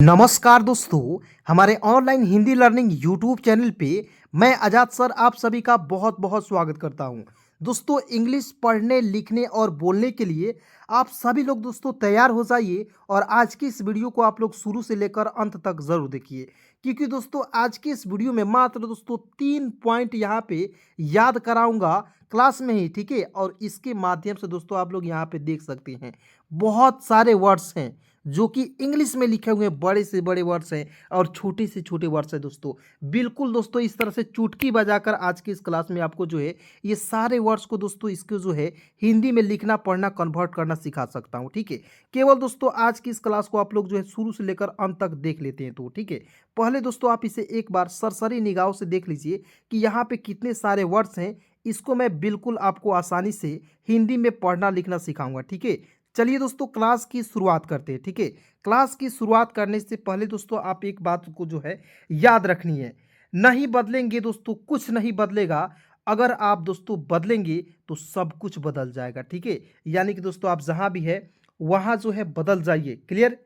नमस्कार दोस्तों, हमारे online Hindi learning YouTube channel पे मैं आजाद सर आप सभी का बहुत बहुत स्वागत करता हूं। दोस्तों, इंग्लिश पढ़ने लिखने और बोलने के लिए आप सभी लोग दोस्तों तैयार हो जाइए और आज की इस वीडियो को आप लोग शुरू से लेकर अंत तक ज़रूर देखिए, क्योंकि दोस्तों आज की इस वीडियो में मात्र दोस्तों 3 पॉइंट यहाँ पे याद कराऊंगा क्लास में ही, ठीक है। और इसके माध्यम से दोस्तों आप लोग यहाँ पे देख सकते हैं बहुत सारे वर्ड्स हैं जो कि इंग्लिश में लिखे हुए हैं, बड़े से बड़े वर्ड्स हैं और छोटे से छोटे वर्ड्स हैं दोस्तों। बिल्कुल दोस्तों इस तरह से चुटकी बजाकर आज की इस क्लास में आपको जो है ये सारे वर्ड्स को दोस्तों इसको जो है हिंदी में लिखना पढ़ना कन्वर्ट करना सिखा सकता हूँ, ठीक है। केवल दोस्तों आज की इस क्लास को आप लोग जो है शुरू से लेकर अंत तक देख लेते हैं तो ठीक है। पहले दोस्तों आप इसे एक बार सरसरी निगाहों से देख लीजिए कि यहाँ पे कितने सारे वर्ड्स हैं। इसको मैं बिल्कुल आपको आसानी से हिंदी में पढ़ना लिखना सिखाऊंगा, ठीक है। चलिए दोस्तों क्लास की शुरुआत करते हैं, ठीक है। क्लास की शुरुआत करने से पहले दोस्तों आप एक बात को जो है याद रखनी है, नहीं बदलेंगे दोस्तों कुछ नहीं बदलेगा। अगर आप दोस्तों बदलेंगे तो सब कुछ बदल जाएगा, ठीक है। यानी कि दोस्तों आप जहां भी है वहां जो है बदल जाइए। क्लियर।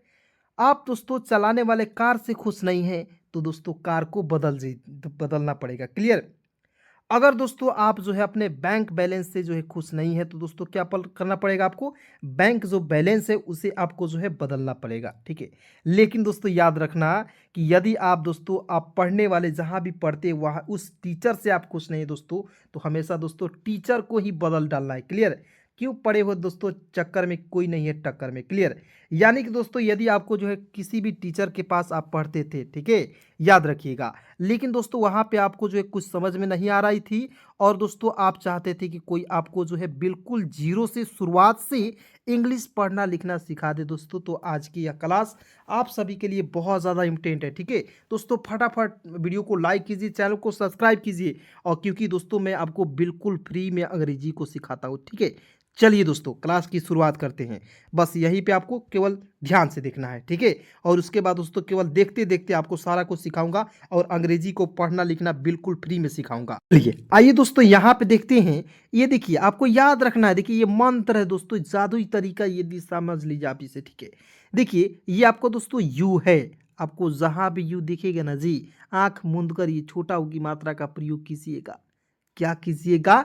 आप दोस्तों चलाने वाले कार से खुश नहीं हैं तो दोस्तों कार को बदलना पड़ेगा। क्लियर। अगर दोस्तों आप जो है अपने बैंक बैलेंस से जो है खुश नहीं है तो दोस्तों क्या करना पड़ेगा आपको, बैंक जो बैलेंस है उसे आपको जो है बदलना पड़ेगा, ठीक है। लेकिन दोस्तों याद रखना कि यदि आप दोस्तों आप पढ़ने वाले जहां भी पढ़ते हैं वहाँ उस टीचर से आप खुश नहीं है दोस्तों तो हमेशा दोस्तों टीचर को ही बदल डालना है। क्लियर। क्यों पड़े हो दोस्तों चक्कर में, कोई नहीं है टक्कर में। क्लियर। यानी कि दोस्तों यदि आपको जो है किसी भी टीचर के पास आप पढ़ते थे, ठीक है, याद रखिएगा, लेकिन दोस्तों वहाँ पे आपको जो है कुछ समझ में नहीं आ रही थी और दोस्तों आप चाहते थे कि कोई आपको जो है बिल्कुल जीरो से शुरुआत से इंग्लिश पढ़ना लिखना सिखा दे दोस्तों, तो आज की यह क्लास आप सभी के लिए बहुत ज़्यादा इम्पोर्टेंट है, ठीक है। दोस्तों फटाफट वीडियो को लाइक कीजिए, चैनल को सब्सक्राइब कीजिए, और क्योंकि दोस्तों मैं आपको बिल्कुल फ्री में अंग्रेजी को सिखाता हूँ, ठीक है। चलिए दोस्तों क्लास की शुरुआत करते हैं। बस यहीं पे आपको केवल ध्यान से देखना है, ठीक है। और उसके बाद दोस्तों केवल देखते देखते आपको सारा कुछ सिखाऊंगा और अंग्रेजी को पढ़ना लिखना बिल्कुल फ्री में सिखाऊंगा। चलिए आइए दोस्तों यहाँ पे देखते हैं। ये देखिए आपको याद रखना है, देखिए ये मंत्र है दोस्तों, जादुई तरीका, ये भी समझ लीजिए आप इसे, ठीक है। देखिए ये आपको दोस्तों यू है, आपको जहां भी यू दिखेगा ना जी, आंख मूंद कर ये छोटा ऊ की मात्रा का प्रयोग कीजिएगा। क्या कीजिएगा,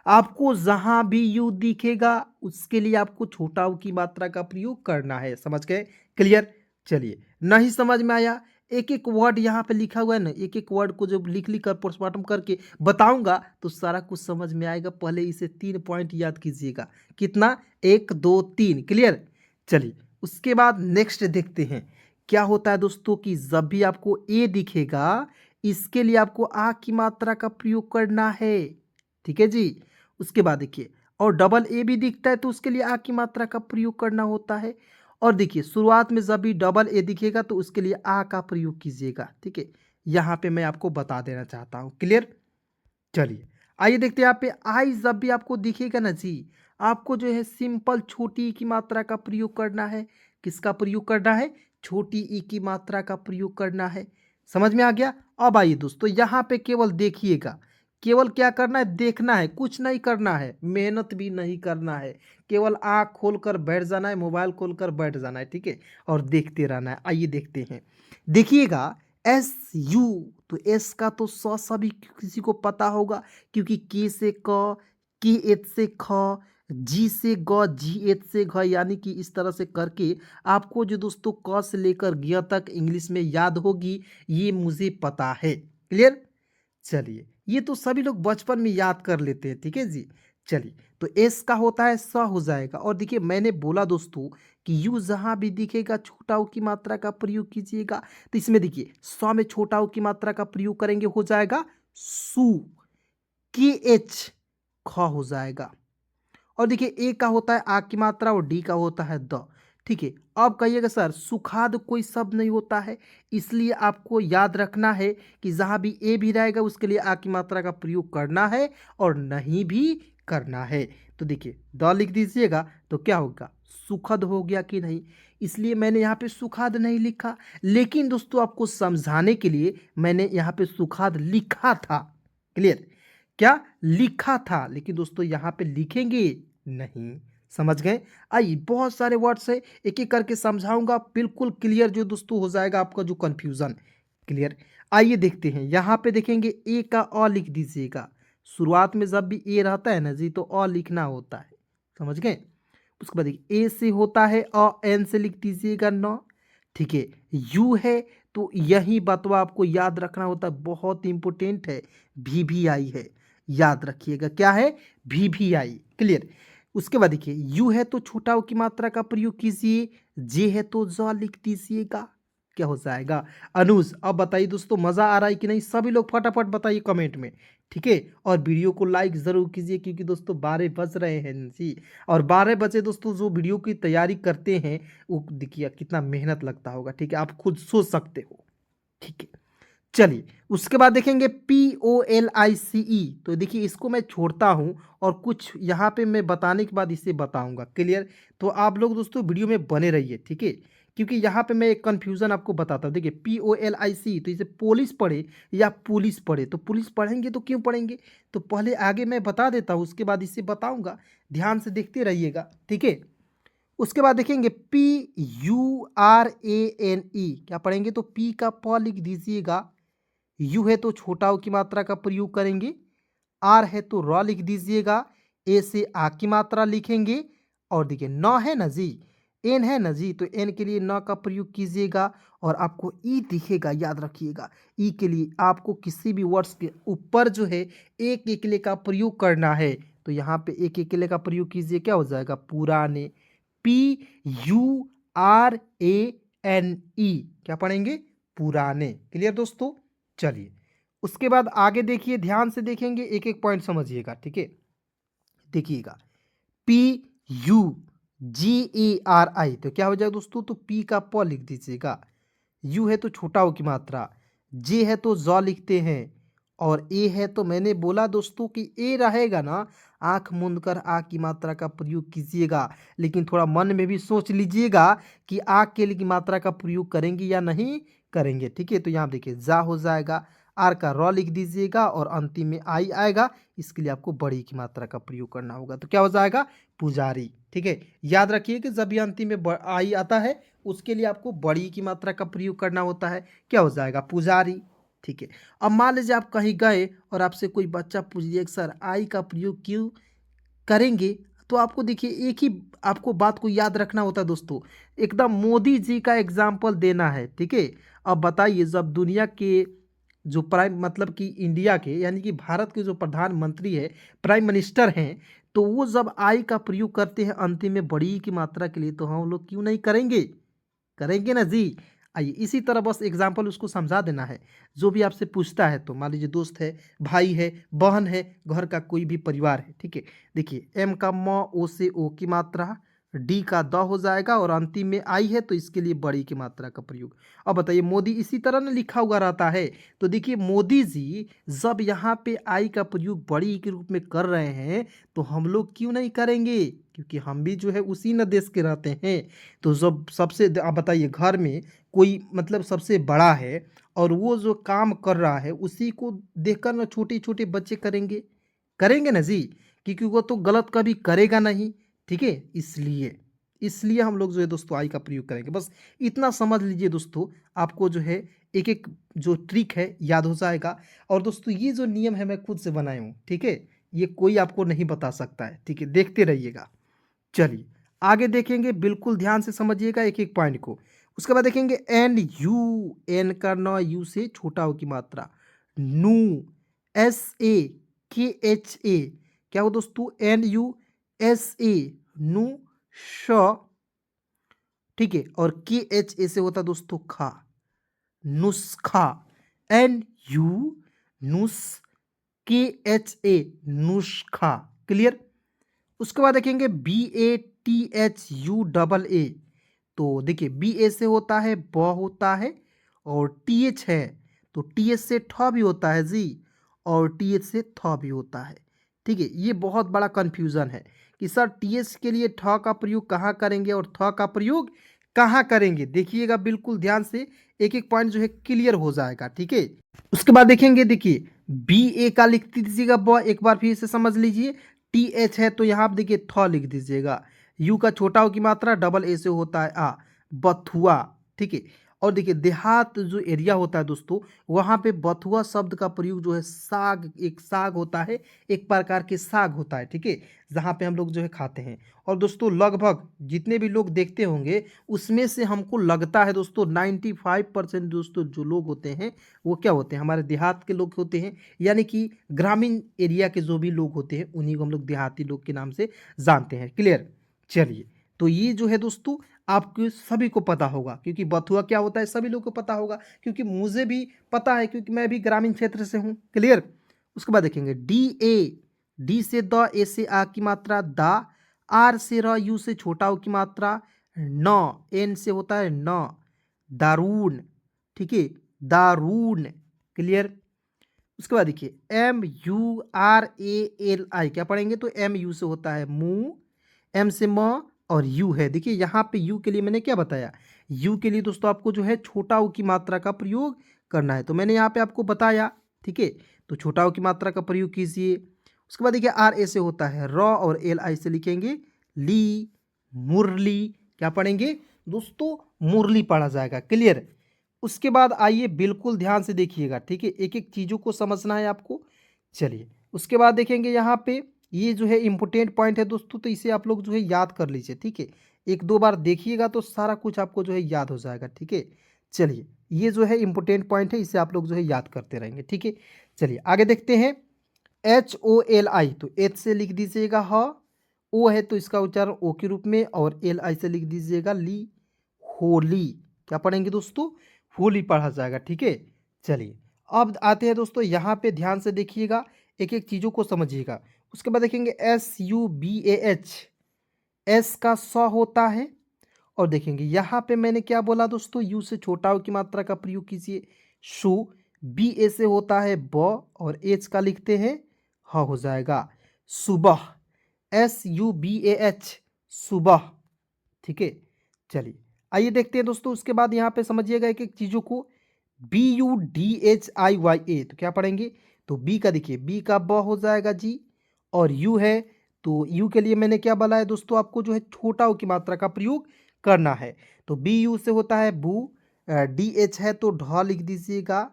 आपको जहां भी यू दिखेगा उसके लिए आपको छोटा ऊ की मात्रा का प्रयोग करना है। समझ गए। क्लियर। चलिए, नहीं समझ में आया, एक एक वर्ड यहाँ पे लिखा हुआ है ना, एक एक वर्ड को जब लिख लिख कर पोस्टमार्टम करके बताऊंगा तो सारा कुछ समझ में आएगा। पहले इसे 3 पॉइंट याद कीजिएगा। कितना, 1 2 3। क्लियर। चलिए उसके बाद नेक्स्ट देखते हैं क्या होता है दोस्तों कि जब भी आपको ए दिखेगा इसके लिए आपको आ की मात्रा का प्रयोग करना है, ठीक है जी। उसके बाद देखिए, और डबल ए भी दिखता है तो उसके लिए आ की मात्रा का प्रयोग करना होता है। और देखिए शुरुआत में जब भी डबल ए दिखेगा तो उसके लिए आ का प्रयोग कीजिएगा, ठीक है। यहाँ पे मैं आपको बता देना चाहता हूँ। क्लियर। चलिए आइए देखते हैं यहाँ पे आई जब भी आपको दिखेगा ना जी, आपको जो है सिंपल छोटी ई की मात्रा का प्रयोग करना है। किसका प्रयोग करना है, छोटी ई की मात्रा का प्रयोग करना है। समझ में आ गया। अब आइए दोस्तों यहाँ पे केवल देखिएगा, केवल क्या करना है, देखना है, कुछ नहीं करना है, मेहनत भी नहीं करना है, केवल आँख खोल कर बैठ जाना है, मोबाइल खोल कर बैठ जाना है, ठीक है, और देखते रहना है। आइए देखते हैं, देखिएगा एस यू, तो एस का तो सभी किसी को पता होगा, क्योंकि के से क, के एच से ख, जी से ग, जी एच से घ, यानी कि इस तरह से करके आपको जो दोस्तों क से लेकर ग तक इंग्लिश में याद होगी, ये मुझे पता है। क्लियर। चलिए ये तो सभी लोग बचपन में याद कर लेते हैं, ठीक है जी। चलिए तो एस का होता है स हो जाएगा। और देखिए मैंने बोला दोस्तों कि यू जहां भी दिखेगा छोटा ऊ की मात्रा का प्रयोग कीजिएगा, तो इसमें देखिए स में छोटा ऊ की मात्रा का प्रयोग करेंगे, हो जाएगा सू, के एच ख हो जाएगा। और देखिए ए का होता है आ की मात्रा और डी का होता है द, ठीक है। अब कहिएगा सर सुखाद कोई शब्द नहीं होता है, इसलिए आपको याद रखना है कि जहां भी ए भी रहेगा उसके लिए आ की मात्रा का प्रयोग करना है और नहीं भी करना है। तो देखिए द लिख दीजिएगा तो क्या होगा, सुखद हो गया कि नहीं, इसलिए मैंने यहाँ पे सुखाद नहीं लिखा, लेकिन दोस्तों आपको समझाने के लिए मैंने यहाँ पे सुखाद लिखा था। क्लियर। क्या लिखा था, लेकिन दोस्तों यहाँ पे लिखेंगे नहीं, समझ गए? आइए बहुत सारे वर्ड्स है, एक-एक करके समझाऊँगा, बिल्कुल क्लियर जो दोस्तों हो जाएगा आपका जो कन्फ्यूज़न क्लियर। आइए देखते हैं, यहाँ पे देखेंगे ए का अ लिख दीजिएगा। शुरुआत में जब भी ए रहता है ना जी तो अ लिखना होता है, समझ गए? उसके बाद देखिए ए से होता है एन से लिख दीजिएगा न, ठीक है। यू है तो यही बतवा आपको याद रखना होता है, बहुत इंपॉर्टेंट है। भी आई है, याद रखिएगा क्या है, भी आई क्लियर। उसके बाद देखिए यू है तो छोटा ऊ की मात्रा का प्रयोग कीजिए, जे है तो ज लिख दीजिएगा, क्या हो जाएगा अनुज। अब बताइए दोस्तों मज़ा आ रहा है कि नहीं, सभी लोग फटाफट बताइए कमेंट में, ठीक है। और वीडियो को लाइक ज़रूर कीजिए क्योंकि दोस्तों 12 बज रहे हैं जी। और 12 बजे दोस्तों जो वीडियो की तैयारी करते हैं वो देखिए कितना मेहनत लगता होगा, ठीक है, आप खुद सोच सकते हो, ठीक है। चलिए उसके बाद देखेंगे POLICE, तो देखिए इसको मैं छोड़ता हूँ और कुछ यहाँ पे मैं बताने के बाद इसे बताऊँगा क्लियर। तो आप लोग दोस्तों वीडियो में बने रहिए, ठीक है, क्योंकि यहाँ पे मैं एक कन्फ्यूज़न आपको बताता हूँ। देखिए POLIC तो इसे पुलिस पढ़े या पुलिस पढ़े, तो पुलिस पढ़ेंगे तो क्यों पढ़ेंगे, तो पहले आगे मैं बता देता हूँ उसके बाद इसे बताऊँगा, ध्यान से देखते रहिएगा, ठीक है। उसके बाद देखेंगे PURANE, क्या पढ़ेंगे, तो पी का प लिख दीजिएगा, यू है तो छोटा ऊ की मात्रा का प्रयोग करेंगे, आर है तो र लिख दीजिएगा, ए से आ की मात्रा लिखेंगे, और देखिए न है ना जी, एन है ना जी, तो एन के लिए न का प्रयोग कीजिएगा और आपको ई दिखेगा, याद रखिएगा। ई के लिए आपको किसी भी वर्ड्स के ऊपर जो है एक एकले का प्रयोग करना है, तो यहाँ पे एक एकले का प्रयोग कीजिए, क्या हो जाएगा पुराने, PURANE, क्या पढ़ेंगे पुराने, क्लियर दोस्तों। चलिए उसके बाद आगे देखिए, ध्यान से देखेंगे, एक एक पॉइंट समझिएगा, ठीक है। देखिएगा PUGERI, तो क्या हो जाएगा दोस्तों, तो पी का प लिख दीजिएगा, यू है तो छोटा ऊ की मात्रा, जे है तो ज लिखते हैं, और ए है तो मैंने बोला दोस्तों कि ए रहेगा ना, आंख मूंद कर आ की मात्रा का प्रयोग कीजिएगा, लेकिन थोड़ा मन में भी सोच लीजिएगा कि आ के लिए की मात्रा का प्रयोग करेंगे या नहीं करेंगे, ठीक है। तो यहाँ देखिए जा हो जाएगा, आर का र लिख दीजिएगा और अंतिम में आई आएगा, इसके लिए आपको बड़ी की मात्रा का प्रयोग करना होगा, तो क्या हो जाएगा पुजारी, ठीक है। याद रखिए कि जब भी अंतिम में आई आता है उसके लिए आपको बड़ी की मात्रा का प्रयोग करना होता है, क्या हो जाएगा पुजारी, ठीक है। अब मान लीजिए आप कहीं गए और आपसे कोई बच्चा पूछ लिया सर आई का प्रयोग क्यों करेंगे, तो आपको देखिए एक ही आपको बात को याद रखना होता है दोस्तों, एकदम मोदी जी का एग्जाम्पल देना है, ठीक है। अब बताइए जब दुनिया के जो प्राइम मतलब कि इंडिया के यानी कि भारत के जो प्रधानमंत्री है, प्राइम मिनिस्टर हैं, तो वो जब आई का प्रयोग करते हैं अंतिम में बड़ी की मात्रा के लिए, तो हम लोग क्यों नहीं करेंगे, करेंगे ना जी। आइए इसी तरह बस एग्जाम्पल उसको समझा देना है, जो भी आपसे पूछता है, तो मान लीजिए दोस्त है, भाई है, बहन है, घर का कोई भी परिवार है, ठीक है। देखिए एम का म, ओ से ओ की मात्रा, डी का द हो जाएगा और अंतिम में आई है तो इसके लिए बड़ी की मात्रा का प्रयोग। अब बताइए मोदी इसी तरह ना लिखा हुआ रहता है, तो देखिए मोदी जी जब यहाँ पे आई का प्रयोग बड़ी के रूप में कर रहे हैं तो हम लोग क्यों नहीं करेंगे, क्योंकि हम भी जो है उसी न देश के रहते हैं। तो जब सबसे आप बताइए घर में कोई मतलब सबसे बड़ा है और वो जो काम कर रहा है उसी को देखकर ना छोटे छोटे बच्चे करेंगे, करेंगे ना जी, क्योंकि वो तो गलत कभी करेगा नहीं, ठीक है। इसलिए इसलिए हम लोग जो है दोस्तों आई का प्रयोग करेंगे, बस इतना समझ लीजिए दोस्तों, आपको जो है एक एक जो ट्रिक है याद हो जाएगा। और दोस्तों ये जो नियम है मैं खुद से बनाया हूँ, ठीक है, ये कोई आपको नहीं बता सकता है, ठीक है, देखते रहिएगा। चलिए आगे देखेंगे, बिल्कुल ध्यान से समझिएगा एक एक पॉइंट को। उसके बाद देखेंगे एन यू, एन का न, यू से छोटा हो की मात्रा, नू, SAKHA, क्या हो दोस्तों NUSA, नू श, ठीक है, और KHA से होता दोस्तों खा, नुस्खा, NU नुस, KHA नुस्खा, क्लियर। उसके बाद देखेंगे BATHUAA, तो देखिए BA से होता है ब होता है, और TH है तो TH से ठ भी होता है जी, और TH से थ भी होता है, ठीक है। ये बहुत बड़ा कन्फ्यूज़न है कि सर TH के लिए ठ का प्रयोग कहाँ करेंगे और थ का प्रयोग कहाँ करेंगे, देखिएगा बिल्कुल ध्यान से, एक एक पॉइंट जो है क्लियर हो जाएगा, ठीक है। उसके बाद देखेंगे, देखिए BA का लिख दीजिएगा ब, एक बार फिर से समझ लीजिए, TH है तो यहाँ आप देखिए थ लिख दीजिएगा, यू का छोटा ऊ की मात्रा डबल ए से होता है आ, बथुआ। ठीक है। और देखिए देहात जो एरिया होता है दोस्तों, वहाँ पे बथुआ शब्द का प्रयोग जो है साग, एक साग होता है, एक प्रकार के साग होता है। ठीक है, जहाँ पे हम लोग जो है खाते हैं। और दोस्तों लगभग जितने भी लोग देखते होंगे उसमें से हमको लगता है दोस्तों 95% दोस्तों जो लोग होते हैं वो क्या होते हैं, हमारे देहात के लोग होते हैं। यानी कि ग्रामीण एरिया के जो भी लोग होते हैं उन्हीं को हम लोग देहाती लोग के नाम से जानते हैं। क्लियर। चलिए, तो ये जो है दोस्तों आपको सभी को पता होगा, क्योंकि बथुआ क्या होता है सभी लोग को पता होगा, क्योंकि मुझे भी पता है, क्योंकि मैं भी ग्रामीण क्षेत्र से हूँ। क्लियर। उसके बाद देखेंगे डी ए, डी से द, ए से आ की मात्रा दा, आर से र, यू से छोटा ऊ की मात्रा न, एन से होता है न, दारून। ठीक है, दारून। क्लियर। उसके बाद देखिए MURALI क्या पढ़ेंगे, तो MU से होता है मुंह, M से म, और U है। देखिए यहाँ पे U के लिए मैंने क्या बताया, U के लिए दोस्तों आपको जो है छोटा ऊ की मात्रा का प्रयोग करना है, तो मैंने यहाँ पे आपको बताया। ठीक है, तो छोटा ऊ की मात्रा का प्रयोग कीजिए। उसके बाद देखिए RA से होता है र, और LI से लिखेंगे ली, मुरली। क्या पढ़ेंगे दोस्तों, मुरली पढ़ा जाएगा। क्लियर। उसके बाद आइए बिल्कुल ध्यान से देखिएगा। ठीक है, एक एक चीज़ों को समझना है आपको। चलिए, उसके बाद देखेंगे यहाँ पे ये जो है इम्पोर्टेंट पॉइंट है दोस्तों, तो इसे आप लोग जो है याद कर लीजिए। ठीक है, एक दो बार देखिएगा तो सारा कुछ आपको जो है याद हो जाएगा। ठीक है, चलिए ये जो है इम्पोर्टेंट पॉइंट है, इसे आप लोग जो है याद करते रहेंगे। ठीक है, चलिए आगे देखते हैं। HOLI, तो H से लिख दीजिएगा ह, O है तो इसका उच्चारण O के रूप में, और LI से लिख दीजिएगा ली, होली। क्या पढ़ेंगे दोस्तों, होली पढ़ा जाएगा। ठीक है, चलिए अब आते हैं दोस्तों, यहाँ पे ध्यान से देखिएगा, एक एक चीज़ों को समझिएगा। उसके बाद देखेंगे SUBAH, एस का स होता है, और देखेंगे यहाँ पे मैंने क्या बोला दोस्तों, यू से छोटा ऊ की मात्रा का प्रयोग कीजिए, शु। BA से होता है ब, और एच का लिखते हैं ह हो जाएगा सुबह, SUBAH, सुबह। ठीक है, चलिए आइए देखते हैं दोस्तों। उसके बाद यहाँ पे समझिएगा एक एक चीज़ों को। BUDHIYA, तो क्या पढ़ेंगे, तो बी का देखिए, बी का ब हो जाएगा जी, और यू है तो यू के लिए मैंने क्या बोला है दोस्तों, आपको जो है छोटा ऊ की मात्रा का प्रयोग करना है, तो BU से होता है बू, DH है तो ढ लिख दीजिएगा।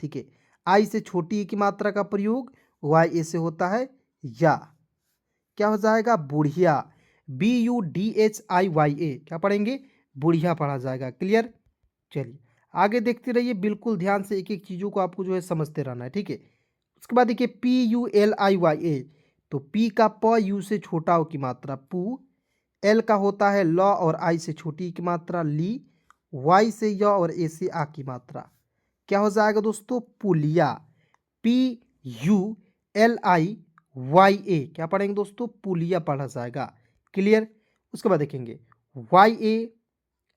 ठीक है, आई से छोटी ई की मात्रा का प्रयोग, YA से होता है या। क्या हो जाएगा, बुढ़िया। BUDHIYA, क्या पढ़ेंगे, बुढ़िया पढ़ा जाएगा। क्लियर। चलिए आगे देखते रहिए बिल्कुल ध्यान से, एक एक चीज़ों को आपको जो है समझते रहना है। ठीक है, उसके बाद देखिए PULIYA, तो पी का प, यू से छोटा ओ की मात्रा पू, एल का होता है ल, और आई से छोटी की मात्रा ली, वाई से य, और ए से आ की मात्रा। क्या हो जाएगा दोस्तों, पुलिया। PULIYA, क्या पढ़ेंगे दोस्तों, पुलिया पढ़ा जाएगा। क्लियर। उसके बाद देखेंगे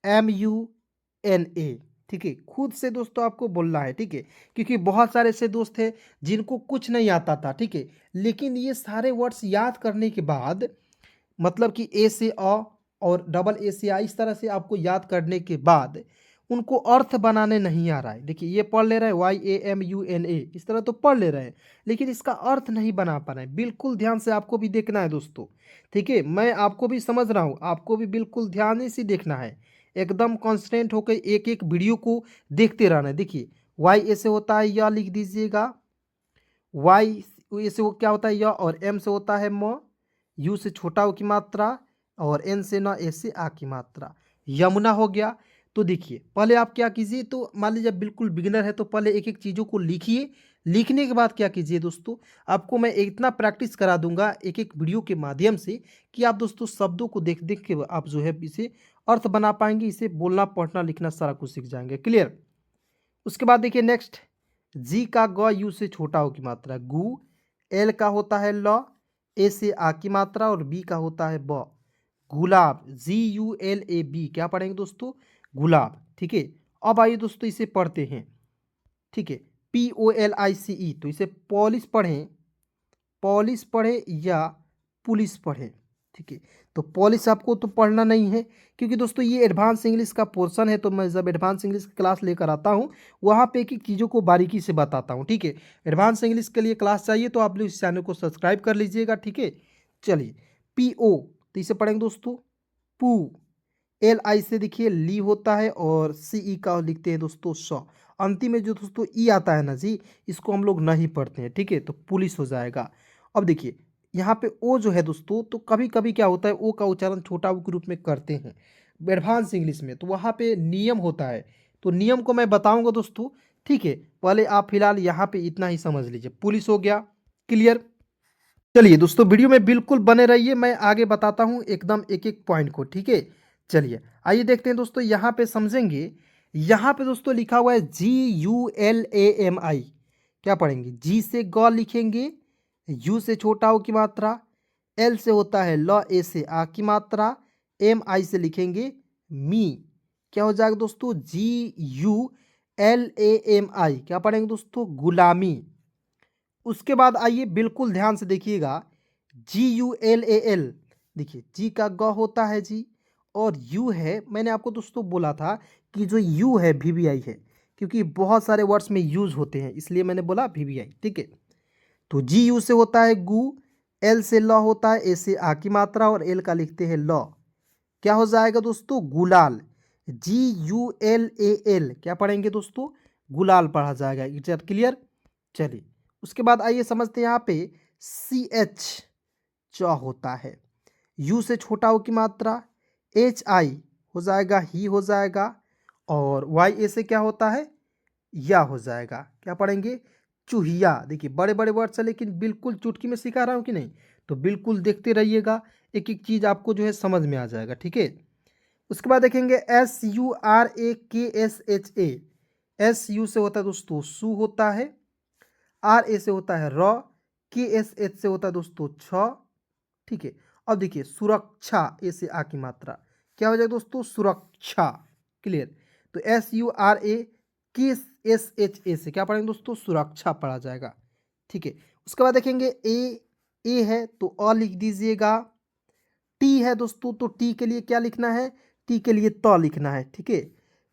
YAMUNA। ठीक है, खुद से दोस्तों आपको बोलना है। ठीक है, क्योंकि बहुत सारे ऐसे दोस्त हैं जिनको कुछ नहीं आता था। ठीक है, लेकिन ये सारे वर्ड्स याद करने के बाद, मतलब कि ए से अ और डबल ए से आ, इस तरह से आपको याद करने के बाद उनको अर्थ बनाने नहीं आ रहा है। देखिए ये पढ़ ले रहे हैं YAMUNA, इस तरह तो पढ़ ले रहे हैं, लेकिन इसका अर्थ नहीं बना पा रहे हैं। बिल्कुल ध्यान से आपको भी देखना है दोस्तों। ठीक है, मैं आपको भी समझ रहा हूँ, आपको भी बिल्कुल ध्यान से देखना है, एकदम कॉन्सेंट्रेट होकर एक एक वीडियो को देखते रहना है। देखिए YA से होता है या, लिख दीजिएगा। वाई से वो क्या होता है य, और एम से होता है म, यू से छोटा ओ की मात्रा, और एन से न, ए से आ की मात्रा, यमुना हो गया। तो देखिए पहले आप क्या कीजिए, तो मान लीजिए बिल्कुल बिगिनर है तो पहले एक एक चीज़ों को लिखिए। लिखने के बाद क्या कीजिए दोस्तों, आपको मैं इतना प्रैक्टिस करा दूंगा एक एक वीडियो के माध्यम से कि आप दोस्तों शब्दों को देख देख के आप जो है इसे अर्थ बना पाएंगे, इसे बोलना पढ़ना लिखना सारा कुछ सीख जाएंगे। क्लियर। उसके बाद देखिए नेक्स्ट, जी का ग, यू से छोटा हो की मात्रा गु, एल का होता है ल, ए से आ की मात्रा, और बी का होता है ब, गुलाब। GULAB, क्या पढ़ेंगे दोस्तों, गुलाब। ठीक है, अब आइए दोस्तों इसे पढ़ते हैं। ठीक है, POLICE, तो इसे पॉलिश पढ़ें, पॉलिश पढ़े या पुलिस पढ़े। ठीक है, तो पॉलिश आपको तो पढ़ना नहीं है, क्योंकि दोस्तों ये एडवांस इंग्लिश का पोर्शन है, तो मैं जब एडवांस इंग्लिश की क्लास लेकर आता हूँ वहाँ पे एक एक चीज़ों को बारीकी से बताता हूँ। ठीक है, एडवांस इंग्लिश के लिए क्लास चाहिए तो आप लोग इस चैनल को सब्सक्राइब कर लीजिएगा। ठीक है, चलिए PO, तो इसे पढ़ेंगे दोस्तों पू। एल आई से देखिए ली होता है और सी ई का लिखते हैं दोस्तों स। अंतिम में जो दोस्तों ई आता है ना जी, इसको हम लोग नहीं पढ़ते हैं, ठीक है, तो पुलिस हो जाएगा। अब देखिए यहाँ पे ओ जो है दोस्तों, तो कभी कभी क्या होता है ओ का उच्चारण छोटा ऊ के रूप में करते हैं एडवांस इंग्लिश में, तो वहाँ पे नियम होता है, तो नियम को मैं बताऊंगा दोस्तों, ठीक है। पहले आप फिलहाल यहाँ पे इतना ही समझ लीजिए, पुलिस हो गया, क्लियर। चलिए दोस्तों वीडियो में बिल्कुल बने रहिए, मैं आगे बताता हूँ एकदम एक एक पॉइंट को, ठीक है। चलिए आइए देखते हैं दोस्तों, यहाँ पे समझेंगे। यहाँ पे दोस्तों लिखा हुआ है GULAMI, क्या पढ़ेंगे, जी से ग लिखेंगे, यू से छोटा ओ की मात्रा, एल से होता है ल, ए से आ की मात्रा, MI से लिखेंगे मी। क्या हो जाएगा दोस्तों, GULAMI, क्या पढ़ेंगे दोस्तों, गुलामी। उसके बाद आइए बिल्कुल ध्यान से देखिएगा, GULAL, देखिए जी का ग होता है जी, और यू है, मैंने आपको दोस्तों बोला था कि जो यू है VVI है, क्योंकि बहुत सारे वर्ड्स में यूज होते हैं, इसलिए मैंने बोला VVI, ठीक है। तो GU से होता है गु, एल से ल होता है, ए से आ की मात्रा, और एल का लिखते हैं ल। क्या हो जाएगा दोस्तों, गुलाल। GULAL, क्या पढ़ेंगे दोस्तों, गुलाल पढ़ा जाएगा, इट क्लियर। चलिए उसके बाद आइए समझते हैं, यहाँ पे CH च होता है, यू से छोटा हो की मात्रा, HI हो जाएगा ही हो जाएगा, और YA से क्या होता है, या हो जाएगा। क्या पढ़ेंगे, चूहिया। देखिए बड़े बड़े वर्ड्स है, लेकिन बिल्कुल चुटकी में सिखा रहा हूँ कि नहीं, तो बिल्कुल देखते रहिएगा, एक एक चीज़ आपको जो है समझ में आ जाएगा, ठीक है। उसके बाद देखेंगे SURAKSHA, SU से होता है दोस्तों सु होता है, RA से होता है र, KSH से होता है दोस्तों छ, ठीक है। अब देखिए सुरक्षा, ए से आ की मात्रा, क्या हो जाएगा दोस्तों, सुरक्षा, क्लियर। तो SURAKSHA से क्या पढ़ेंगे दोस्तों, सुरक्षा पढ़ा जाएगा, ठीक है। उसके बाद देखेंगे ए है तो अ लिख दीजिएगा, टी है दोस्तों तो टी के लिए क्या लिखना है, टी के लिए त लिखना है, ठीक है।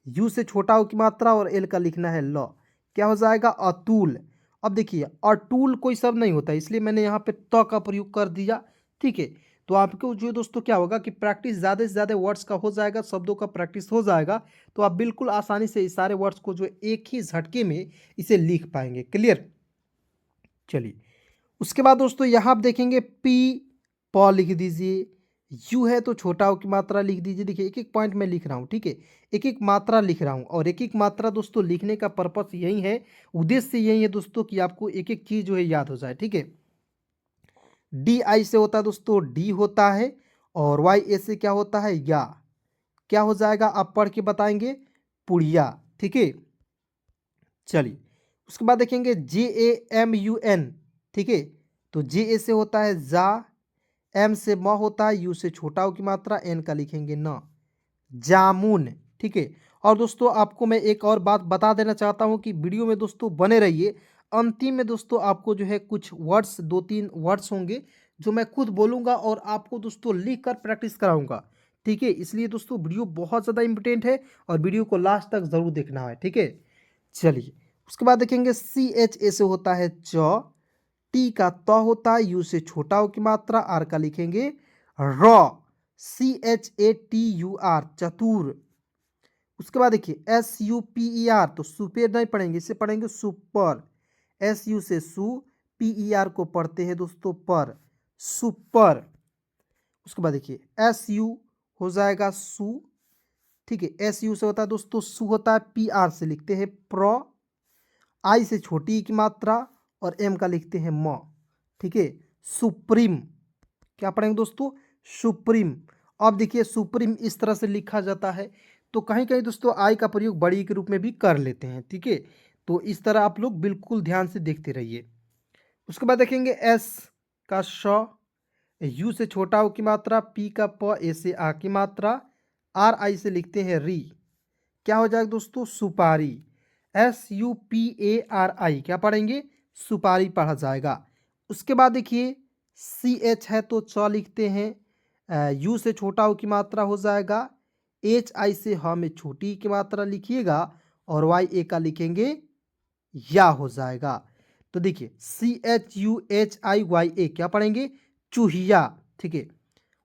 यू से छोटा हो की मात्रा, और एल का लिखना है ल। क्या हो जाएगा, अतुल। अब देखिए अटूल कोई शब्द नहीं होता, इसलिए मैंने यहाँ पे त का प्रयोग कर दिया, ठीक है। तो आपको जो दोस्तों क्या होगा कि प्रैक्टिस ज़्यादा से ज़्यादा वर्ड्स का हो जाएगा, शब्दों का प्रैक्टिस हो जाएगा, तो आप बिल्कुल आसानी से इस सारे वर्ड्स को जो एक ही झटके में इसे लिख पाएंगे, क्लियर। चलिए उसके बाद दोस्तों यहाँ आप देखेंगे पी, प लिख दीजिए, यू है तो छोटा ओ की मात्रा लिख दीजिए। देखिए एक एक पॉइंट मैं लिख रहा हूँ, ठीक है, एक एक मात्रा लिख रहा हूँ, और एक एक मात्रा दोस्तों लिखने का पर्पस यही है, उद्देश्य यही है दोस्तों कि आपको एक एक चीज़ जो है याद हो जाए, ठीक है। DI से होता है दोस्तों डी होता है, और YA से क्या होता है, या। क्या हो जाएगा, आप पढ़ के बताएंगे, पुड़िया, ठीक है। चलिए उसके बाद देखेंगे JAMUN, ठीक है, तो JA से होता है जा, M से म होता है, U से छोटा ओ की मात्रा, N का लिखेंगे न, जामुन, ठीक है। और दोस्तों आपको मैं एक और बात बता देना चाहता हूं कि वीडियो में दोस्तों बने रहिए, अंतिम में दोस्तों आपको जो है कुछ वर्ड्स, दो तीन वर्ड्स होंगे जो मैं खुद बोलूंगा और आपको दोस्तों लिख कर प्रैक्टिस कराऊंगा, ठीक है। इसलिए दोस्तों वीडियो बहुत ज़्यादा इंपॉर्टेंट है, और वीडियो को लास्ट तक ज़रूर देखना है, ठीक है। चलिए उसके बाद देखेंगे CHA से होता है च, टी का त होता है, यू से छोटा हो की मात्रा, आर का लिखेंगे र, CHATUR, चतुर। उसके बाद देखिए SUPER, तो सुपर नहीं पढ़ेंगे, इसे पढ़ेंगे सुपर, SU से सु, PER को पढ़ते हैं दोस्तों पर, सुपर। उसके बाद देखिए SU हो जाएगा सु, ठीक है, SU से होता है दोस्तों सु होता है, PR से लिखते हैं प्र, आई से छोटी की मात्रा, और M का लिखते हैं म, ठीक है, सुप्रीम। क्या पढ़ेंगे दोस्तों, सुप्रीम। अब देखिए सुप्रीम इस तरह से लिखा जाता है, तो कहीं कहीं दोस्तों आई का प्रयोग बड़ी के रूप में भी कर लेते हैं, ठीक है। तो इस तरह आप लोग बिल्कुल ध्यान से देखते रहिए। उसके बाद देखेंगे S का श, यू से छोटा हो की मात्रा, पी का प, ए से आ की मात्रा, RI से लिखते हैं री। क्या हो जाएगा दोस्तों, सुपारी, SUPARI, क्या पढ़ेंगे, सुपारी पढ़ा जाएगा। उसके बाद देखिए CH है तो च लिखते हैं, यू से छोटा हो की मात्रा हो जाएगा, HI से ह में छोटी की मात्रा लिखिएगा, और YA का लिखेंगे या हो जाएगा। तो देखिए CHUHIYA, क्या पढ़ेंगे, चूहिया, ठीक है।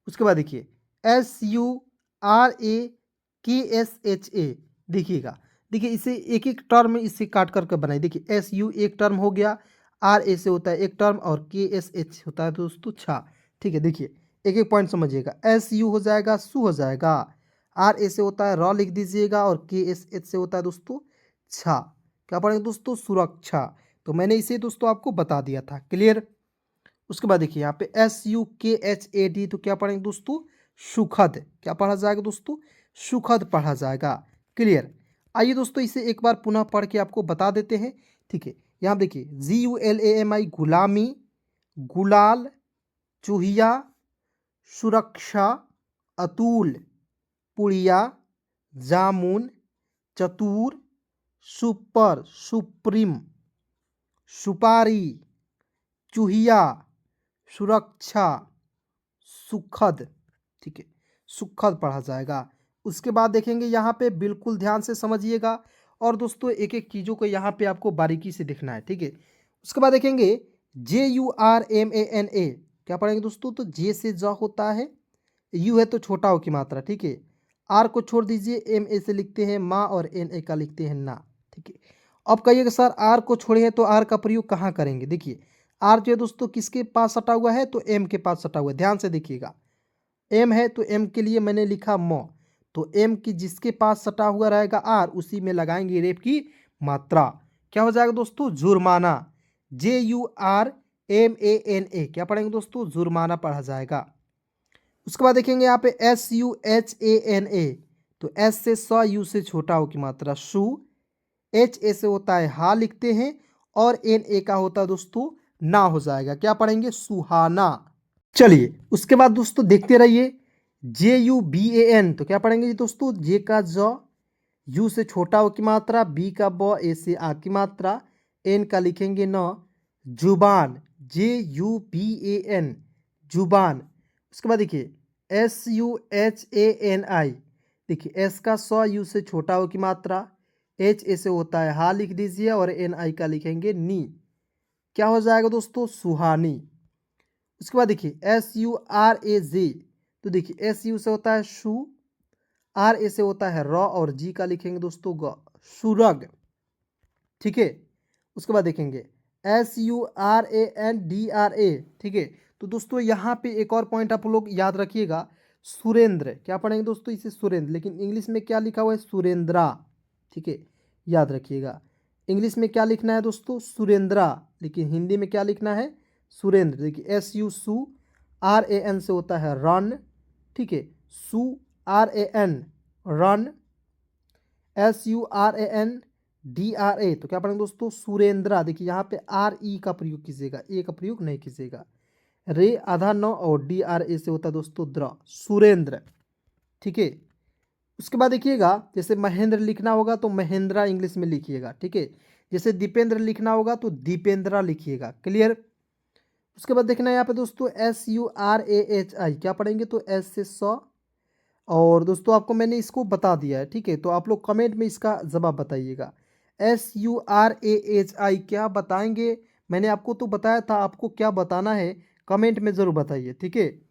उसके बाद देखिए SURAKSHA, देखिएगा, देखिए इसे एक एक टर्म इसे काट करके बनाइए। देखिए SU एक टर्म हो गया, RA से होता है एक टर्म और KSH होता है दोस्तों छा। ठीक है, देखिए एक एक पॉइंट समझिएगा। SU हो जाएगा सु हो जाएगा, RA से होता है रॉ लिख दीजिएगा और KSH से होता है दोस्तों छा। क्या पढ़ेंगे दोस्तों? सुरक्षा। तो मैंने इसे दोस्तों आपको बता दिया था। क्लियर? उसके बाद देखिए यहाँ पे SUKHAD, तो क्या पढ़ेंगे दोस्तों? सुखद। क्या पढ़ा जाएगा दोस्तों? सुखद पढ़ा जाएगा। क्लियर? आइए दोस्तों इसे एक बार पुनः पढ़ के आपको बता देते हैं। ठीक है, यहाँ देखिए GULAMI गुलामी, गुलाल, चूहिया, सुरक्षा, अतुल, पुड़िया, जामुन, चतुर, सुपर, सुप्रीम, सुपारी, चूहिया, सुरक्षा, सुखद। ठीक है, सुखद पढ़ा जाएगा। उसके बाद देखेंगे यहाँ पे, बिल्कुल ध्यान से समझिएगा और दोस्तों एक एक चीज़ों को यहाँ पे आपको बारीकी से देखना है। ठीक है, उसके बाद देखेंगे JURMANA, क्या पढ़ेंगे दोस्तों? तो जे से ज होता है, यू है तो छोटा हो की मात्रा। ठीक है, आर को छोड़ दीजिए, MA से लिखते हैं माँ और NA का लिखते हैं ना। ठीक है, अब कहिएगा सर आर को छोड़े तो आर का प्रयोग कहाँ करेंगे? देखिए आर जो है दोस्तों किसके पास सटा हुआ है? तो एम के पास सटा हुआ है। ध्यान से देखिएगा, एम है तो एम के लिए मैंने लिखा म, तो एम की जिसके पास सटा हुआ रहेगा आर, उसी में लगाएंगे रेप की मात्रा। क्या हो जाएगा दोस्तों? जुर्माना। JURMANA, क्या पढ़ेंगे दोस्तों? जुर्माना पढ़ा जाएगा। उसके बाद देखेंगे यहाँ पे SUHANA, तो एस से स, यू से छोटा हो की मात्रा सु, HA से होता है हा लिखते हैं और NA का होता है दोस्तों ना, हो जाएगा। क्या पढ़ेंगे? सुहाना। चलिए उसके बाद दोस्तों देखते रहिए JUBAN, तो क्या पढ़ेंगे जी दोस्तों? जे का ज, यू से छोटा हो की मात्रा, बी का ब, ए से आ की मात्रा, एन का लिखेंगे न, जुबान। JUBAN, जुबान। उसके बाद देखिए SUHANI, देखिए एस का स, यू से छोटा हो की मात्रा, HA से होता है हा लिख दीजिए और NI का लिखेंगे नी। क्या हो जाएगा दोस्तों? सुहानी। उसके बाद देखिए SURAJ, तो देखिए SU से होता है शु, RA से होता है र और जी का लिखेंगे दोस्तों ग, सुरग। ठीक है, उसके बाद देखेंगे SURANDRA। ठीक है, तो दोस्तों यहाँ पे एक और पॉइंट आप लोग याद रखिएगा, सुरेंद्र। क्या पढ़ेंगे दोस्तों? इसे सुरेंद्र, लेकिन इंग्लिश में क्या लिखा हुआ है? सुरेंद्रा। ठीक है, याद रखिएगा इंग्लिश में क्या लिखना है दोस्तों? सुरेंद्रा, लेकिन हिंदी में क्या लिखना है? सुरेंद्र। देखिए SU सु, RAN से होता है रन। ठीक है, SURAN, रन। SURANDRA, तो क्या पढ़ेंगे दोस्तों? सुरेंद्रा। देखिए यहाँ पे RE का प्रयोग कीजिएगा, ए का प्रयोग नहीं कीजिएगा। रे आधा न और DRA से होता है दोस्तों द्र, सुरेंद्र। ठीक है, उसके बाद देखिएगा जैसे महेंद्र लिखना होगा तो महेंद्रा इंग्लिश में लिखिएगा। ठीक है, जैसे दीपेंद्र लिखना होगा तो दीपेंद्रा लिखिएगा। क्लियर? उसके बाद देखना है यहाँ पे दोस्तों SURAHI, क्या पढ़ेंगे? तो एस से स, और दोस्तों आपको मैंने इसको बता दिया है। ठीक है, तो आप लोग कमेंट में इसका जवाब बताइएगा। SURAHI क्या बताएंगे? मैंने आपको तो बताया था, आपको क्या बताना है कमेंट में ज़रूर बताइए। ठीक है,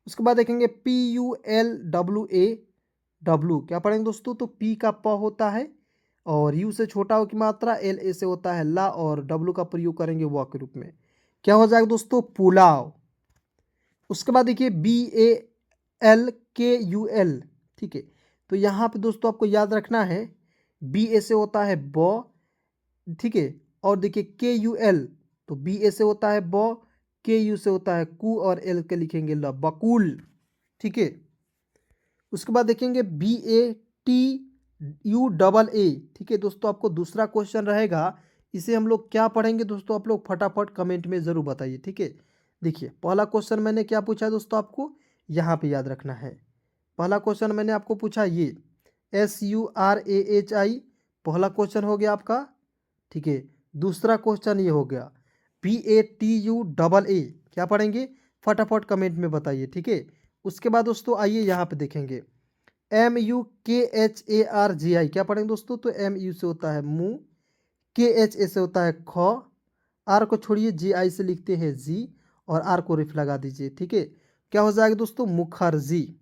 उसके बाद देखेंगे PULWA, क्या पढ़ेंगे दोस्तों? तो P का प होता है और U से छोटा हो की मात्रा, LA से होता है ला और W का प्रयोग करेंगे व के रूप में। क्या हो जाएगा दोस्तों? पुलाव। उसके बाद देखिए BALKUL। ठीक है, तो यहाँ पे दोस्तों आपको याद रखना है, BA से होता है ब। ठीक है, और देखिए KUL, तो BA से होता है ब, KU से होता है कु और L के लिखेंगे ल, बकुल। ठीक है, उसके बाद देखेंगे BATUAA। ठीक है दोस्तों, आपको दूसरा क्वेश्चन रहेगा, इसे हम लोग क्या पढ़ेंगे दोस्तों? आप लोग फटाफट कमेंट में ज़रूर बताइए। ठीक है, देखिए पहला क्वेश्चन मैंने क्या पूछा है दोस्तों? आपको यहाँ पे याद रखना है। पहला क्वेश्चन मैंने आपको पूछा ये SURAHI, पहला क्वेश्चन हो गया आपका। ठीक है, दूसरा क्वेश्चन ये हो गया BATUAA, क्या पढ़ेंगे? फटाफट कमेंट में बताइए। ठीक है, उसके बाद दोस्तों आइए यहाँ पे देखेंगे MUKHARGI, क्या पढ़ेंगे दोस्तों? तो MU से होता है मुँह, KHA से होता है ख, आर को छोड़िए, GI से लिखते हैं जी और आर को रिफ लगा दीजिए। ठीक है, क्या हो जाएगा दोस्तों, मुखर्जी।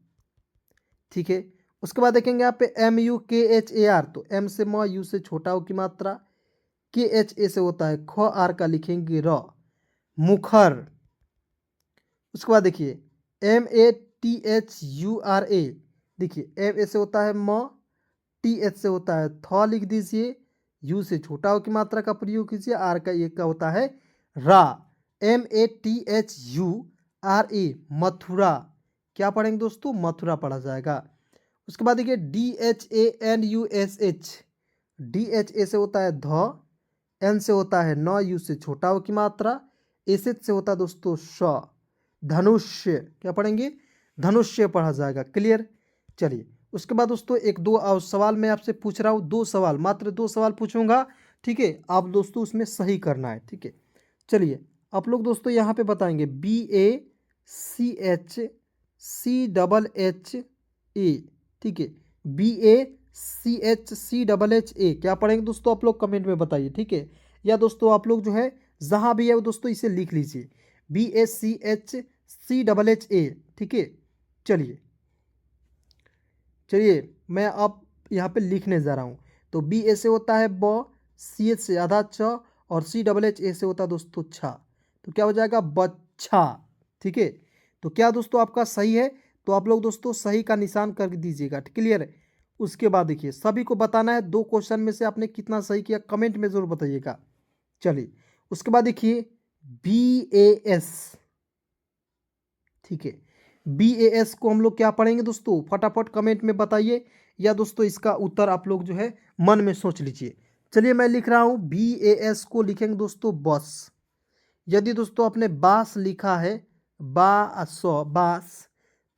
ठीक है, उसके बाद देखेंगे यहाँ पे MUKHAR, तो M से म, U से छोटा हो की मात्रा, KHA से होता है ख, आर का लिखेंगे र, मुखर। उसके बाद देखिए MATHURA, देखिए M A से होता है म, TH से होता है थ लिख दीजिए, U से छोटा हो की मात्रा का प्रयोग कीजिए, आर का एक का होता है रा, MATHURA, मथुरा। क्या पढ़ेंगे दोस्तों, मथुरा पढ़ा जाएगा। उसके बाद देखिए DHANUSH, DHA से होता है ध, N से होता है न, U से छोटा हो की मात्रा, SH से होता है दोस्तों श, धनुष्य। क्या पढ़ेंगे, धनुष्य पढ़ा जाएगा। क्लियर। चलिए उसके बाद दोस्तों एक दो और सवाल मैं आपसे पूछ रहा हूँ, दो सवाल, मात्र दो सवाल पूछूंगा। ठीक है, आप दोस्तों उसमें सही करना है। ठीक है, चलिए आप लोग दोस्तों यहाँ पे बताएंगे BACHCHHA। ठीक है, BACHCHHA क्या पढ़ेंगे दोस्तों, आप लोग कमेंट में बताइए। ठीक है, या दोस्तों आप लोग जो है जहाँ भी है वो दोस्तों इसे लिख लीजिए, BACHCHHA। ठीक है, चलिए चलिए मैं अब यहाँ पे लिखने जा रहा हूँ। तो BA से होता है ब, CH से आधा च, और CHHA से होता है दोस्तों छा। तो क्या हो जाएगा, बच्छा। ठीक है, तो क्या दोस्तों आपका सही है, तो आप लोग दोस्तों सही का निशान कर दीजिएगा। क्लियर है। उसके बाद देखिए सभी को बताना है, दो क्वेश्चन में से आपने कितना सही किया कमेंट में जरूर बताइएगा। चलिए उसके बाद देखिए BAS। ठीक है, BAS को हम लोग क्या पढ़ेंगे दोस्तों, फटाफट कमेंट में बताइए, या दोस्तों इसका उत्तर आप लोग जो है मन में सोच लीजिए। चलिए मैं लिख रहा हूँ, BAS को लिखेंगे दोस्तों बस। यदि दोस्तों आपने बास लिखा है, बास,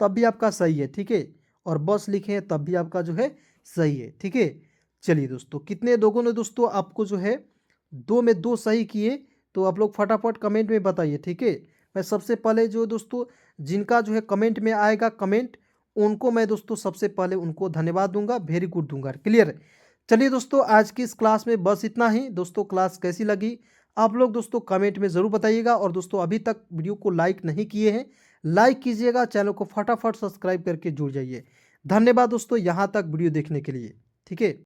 तब भी आपका सही है। ठीक है, और बस लिखे हैं तब भी आपका जो है सही है। ठीक है, चलिए दोस्तों कितने लोगों ने दोस्तों आपको जो है दो में दो सही किए, तो आप लोग फटाफट कमेंट में बताइए। ठीक है, मैं सबसे पहले जो दोस्तों जिनका जो है कमेंट में आएगा कमेंट, उनको मैं दोस्तों सबसे पहले उनको धन्यवाद दूंगा, वेरी गुड दूंगा। क्लियर। चलिए दोस्तों आज की इस क्लास में बस इतना ही। दोस्तों क्लास कैसी लगी आप लोग दोस्तों कमेंट में ज़रूर बताइएगा, और दोस्तों अभी तक वीडियो को लाइक नहीं किए हैं लाइक कीजिएगा, चैनल को फटाफट सब्सक्राइब करके जुड़ जाइए। धन्यवाद दोस्तों यहाँ तक वीडियो देखने के लिए। ठीक है।